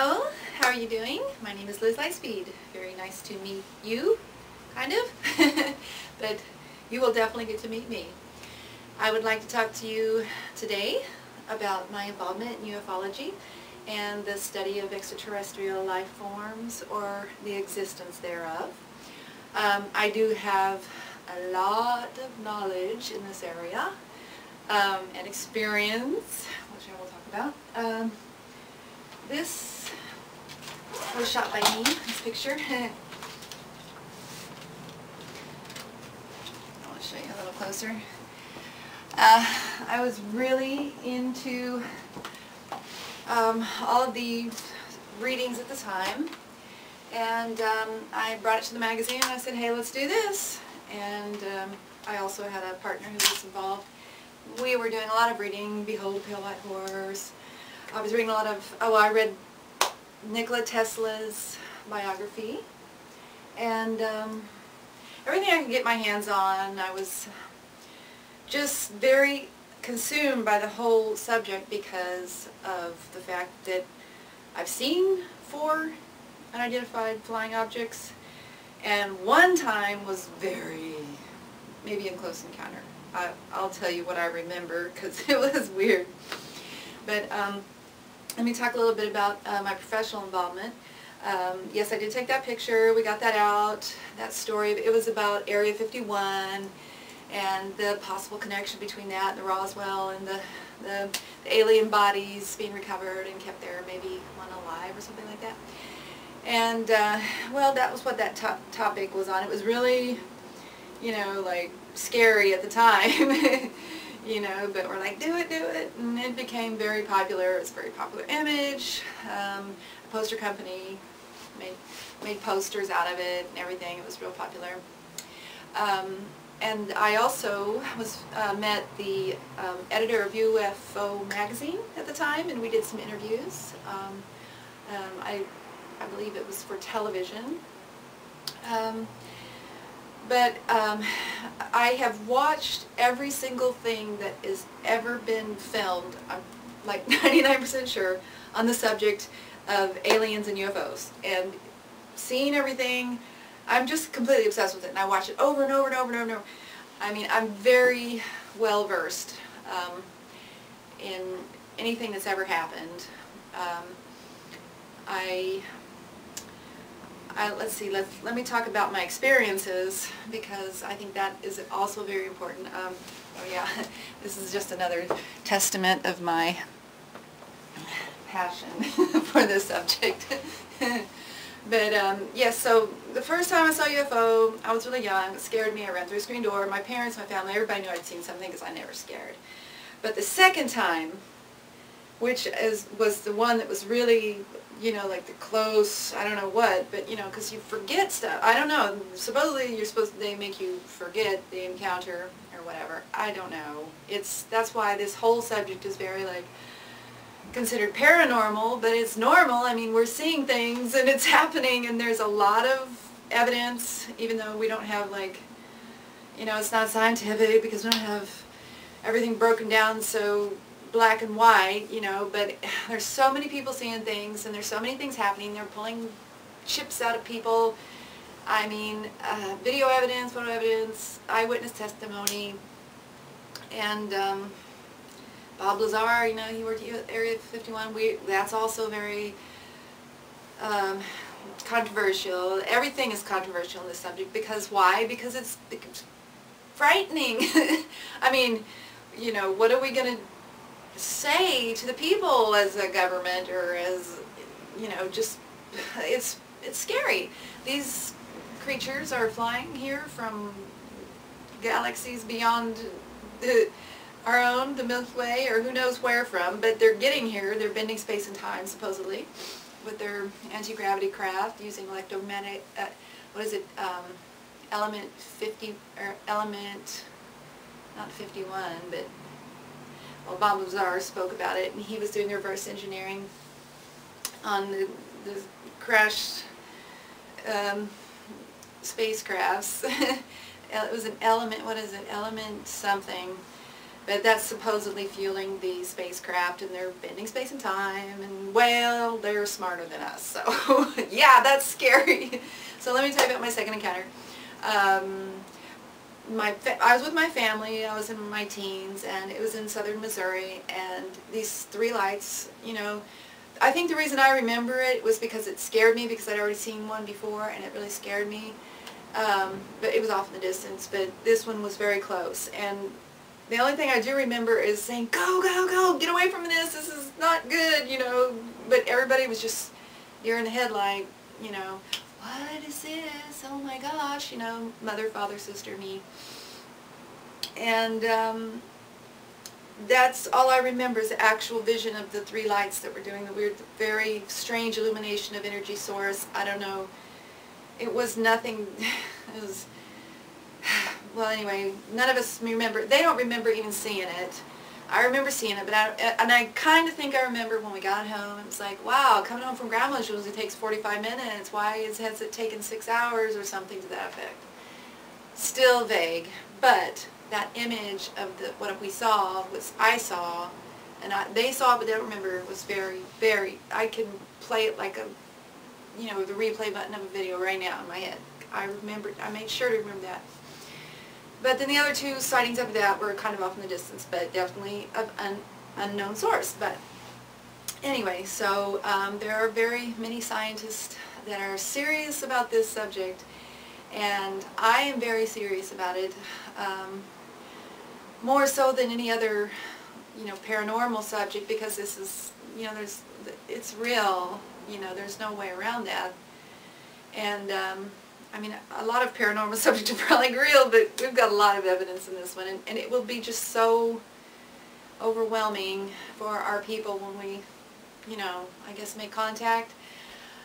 Hello, how are you doing? My name is Lightspeed. Very nice to meet you, kind of, but you will definitely get to meet me. I would like to talk to you today about my involvement in ufology and the study of extraterrestrial life forms or the existence thereof. I do have a lot of knowledge in this area and experience, which I will talk about. This was shot by me, this picture. I want to show you a little closer. I was really into all of the readings at the time, and I brought it to the magazine and I said, hey, let's do this. And I also had a partner who was involved. We were doing a lot of reading, Behold a Pale White Horse. I was reading a lot of, I read Nikola Tesla's biography, and everything I could get my hands on. I was just very consumed by the whole subject because of the fact that I've seen 4 unidentified flying objects, and one time was maybe a close encounter. I'll tell you what I remember because it was weird. But let me talk a little bit about my professional involvement. Yes, I did take that picture. We got that out, that story. It was about Area 51 and the possible connection between that and the Roswell and the alien bodies being recovered and kept there, maybe one alive or something like that. And, well, that was what that topic was on. It was really, you know, like, scary at the time. You know, but we're like, do it, and it became very popular. It was a very popular image. A poster company made posters out of it and everything. It was real popular. And I also met the editor of UFO magazine at the time, and we did some interviews. I believe it was for television. But I have watched every single thing that has ever been filmed, I'm like 99% sure, on the subject of aliens and UFOs. And seeing everything, I'm just completely obsessed with it. And I watch it over and over and over and over and over. I mean, I'm very well versed in anything that's ever happened. Let's see, let me talk about my experiences, because I think that is also very important. Oh yeah, this is just another testament of my passion for this subject. But yes, so the first time I saw a UFO, I was really young. It scared me. I ran through a screen door. My parents, my family, everybody knew I'd seen something because I never scared. But the second time, which was the one that was really, you know, like the close, I don't know what, but you know, because you forget stuff. I don't know. Supposedly they make you forget the encounter or whatever. I don't know. That's why this whole subject is very like considered paranormal, but it's normal. I mean, we're seeing things and it's happening, and there's a lot of evidence, even though we don't have, like, you know, it's not scientific because we don't have everything broken down so black and white, you know, but there's so many people seeing things, and there's so many things happening. They're pulling chips out of people. I mean, video evidence, photo evidence, eyewitness testimony, and Bob Lazar, you know, he worked at Area 51. That's also very controversial. Everything is controversial in this subject. Because why? Because it's frightening. I mean, you know, what are we going to say to the people as a government, or as, you know, just, it's scary. These creatures are flying here from galaxies beyond our own, the Milky Way, or who knows where from, but they're getting here. They're bending space and time, supposedly, with their anti-gravity craft using electromagnetic, element 50, or element, not 51, but, well, Bob Lazar spoke about it, and he was doing reverse engineering on the crashed spacecrafts. It was an element, what is it, element something. But that's supposedly fueling the spacecraft, and they're bending space and time, and well, they're smarter than us. So yeah, that's scary. So let me tell you about my second encounter. I was with my family. I was in my teens, and it was in southern Missouri, and these three lights, you know, I think the reason I remember it was because it scared me, because I'd already seen one before, and it really scared me. But it was off in the distance, but this one was very close. And the only thing I do remember is saying, go, go, go, get away from this is not good, you know. But everybody was just deer in the headlight, you know, what is this? Oh my gosh, you know, mother, father, sister, me. And that's all I remember is the actual vision of the three lights that were doing the weird, very strange illumination of energy source. I don't know. It was nothing. It was, well, anyway, none of us remember. They don't remember even seeing it. I remember seeing it, but I kind of think I remember when we got home. It was like, wow, coming home from Grandma's usually takes 45 minutes. Why has it taken 6 hours or something to that effect? Still vague, but that image of what we saw was I saw, and they saw it, but they don't remember. It was very, very. I can play it like a, you know, the replay button of a video right now in my head. I remembered. I made sure to remember that. But then the other two sightings of that were kind of off in the distance, but definitely of unknown source. But anyway, so there are very many scientists that are serious about this subject, and I am very serious about it, more so than any other, you know, paranormal subject, because this is, you know, it's real, you know, there's no way around that. And I mean, a lot of paranormal subjects are probably real, but we've got a lot of evidence in this one, and it will be just so overwhelming for our people when we, you know, I guess make contact.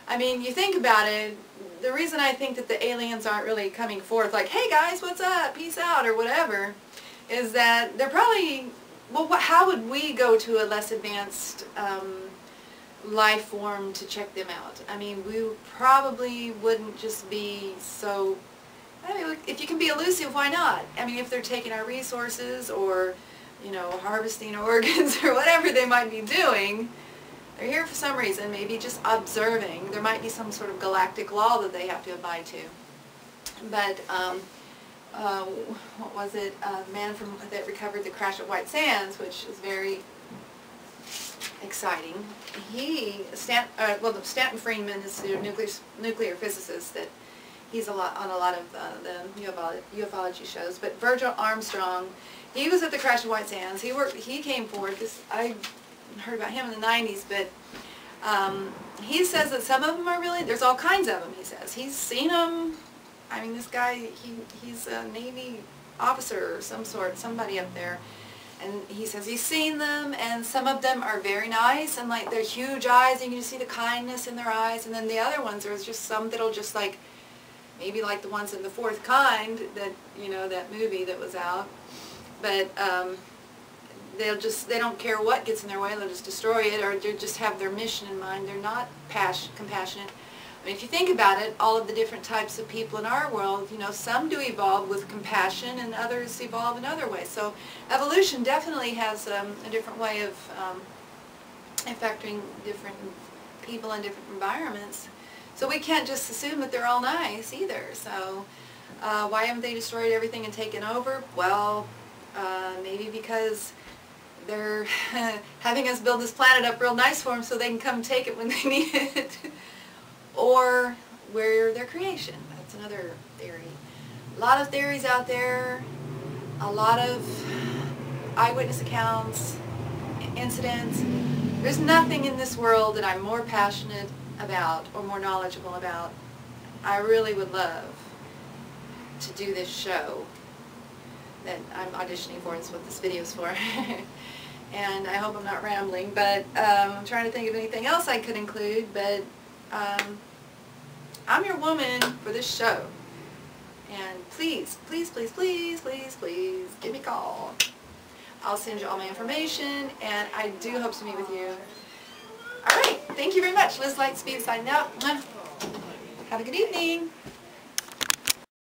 I mean, you think about it, the reason I think that the aliens aren't really coming forth like, hey guys, what's up, peace out, or whatever, is that they're probably, well, how would we go to a less advanced life form to check them out? I mean, we probably wouldn't just be so, I mean, if you can be elusive, why not? I mean, if they're taking our resources, or, you know, harvesting organs or whatever they might be doing, they're here for some reason, maybe just observing. There might be some sort of galactic law that they have to abide to. But what was it, man that recovered the crash at White Sands, which is very exciting. Stanton Friedman is the nuclear physicist that he's on a lot of the ufology shows. But Virgil Armstrong, he was at the crash of White Sands. He came forward, because I heard about him in the 90s, but he says that some of them are really, there's all kinds of them, he says. He's seen them. I mean, this guy, he's a Navy officer or some sort, somebody up there. And he says he's seen them, and some of them are very nice, and like they're huge eyes, and you can just see the kindness in their eyes. And then the other ones, there's just some that'll just like, maybe like the ones in The Fourth Kind, that, you know, that movie that was out. But they don't care what gets in their way, they'll just destroy it, or they just have their mission in mind. They're not compassionate. I mean, if you think about it, all of the different types of people in our world, you know, some do evolve with compassion and others evolve in other ways. So evolution definitely has a different way of affecting different people in different environments. So we can't just assume that they're all nice either. So why haven't they destroyed everything and taken over? Well, maybe because they're having us build this planet up real nice for them so they can come take it when they need it. Or we're their creation. That's another theory. A lot of theories out there, a lot of eyewitness accounts, incidents. There's nothing in this world that I'm more passionate about or more knowledgeable about. I really would love to do this show that I'm auditioning for. That's what this video is for. And I hope I'm not rambling, but I'm trying to think of anything else I could include, but I'm your woman for this show. And please, please, please, please, please, please, give me a call. I'll send you all my information, and I do hope to meet with you. All right, thank you very much. Liz Lightspeed signing out. Have a good evening.